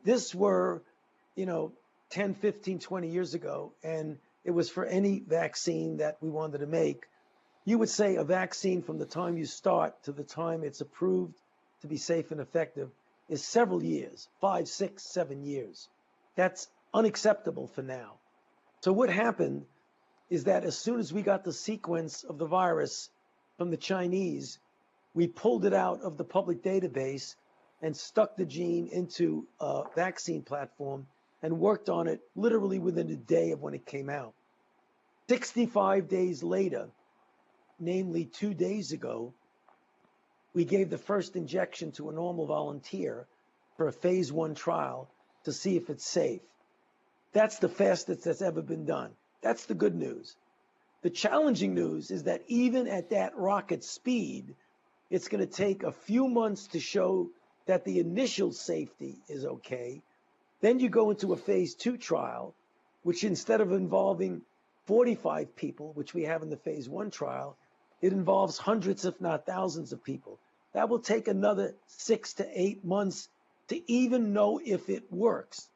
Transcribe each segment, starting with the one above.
this were, you know, 10, 15, 20 years ago, and it was for any vaccine that we wanted to make, you would say a vaccine from the time you start to the time it's approved to be safe and effective is several years, 5, 6, 7 years. That's unacceptable for now. So what happened is that as soon as we got the sequence of the virus from the Chinese, we pulled it out of the public database and stuck the gene into a vaccine platform and worked on it literally within a day of when it came out. 65 days later, namely 2 days ago, we gave the first injection to a normal volunteer for a phase 1 trial to see if it's safe. That's the fastest that's ever been done. That's the good news. The challenging news is that even at that rocket speed, it's going to take a few months to show that the initial safety is okay. Then you go into a phase 2 trial, which instead of involving 45 people, which we have in the phase 1 trial, it involves hundreds, if not thousands of people. That will take another 6 to 8 months to even know if it works.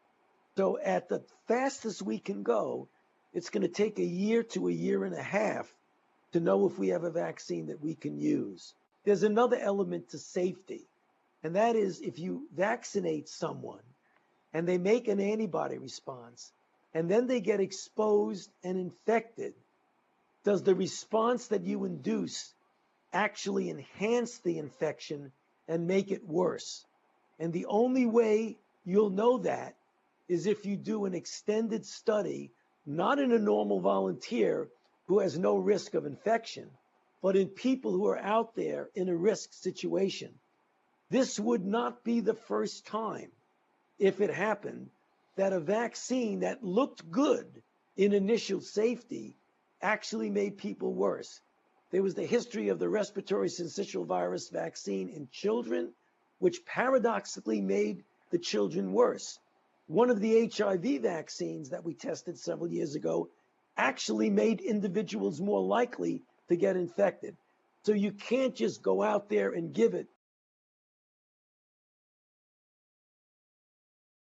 So at the fastest we can go, it's going to take a year to a year and a half to know if we have a vaccine that we can use. There's another element to safety, and that is if you vaccinate someone and they make an antibody response and then they get exposed and infected, does the response that you induce actually enhance the infection and make it worse? And the only way you'll know that is if you do an extended study, not in a normal volunteer who has no risk of infection, but in people who are out there in a risk situation. This would not be the first time, if it happened, that a vaccine that looked good in initial safety actually made people worse. There was the history of the respiratory syncytial virus vaccine in children, which paradoxically made the children worse. One of the HIV vaccines that we tested several years ago actually made individuals more likely to get infected. So you can't just go out there and give it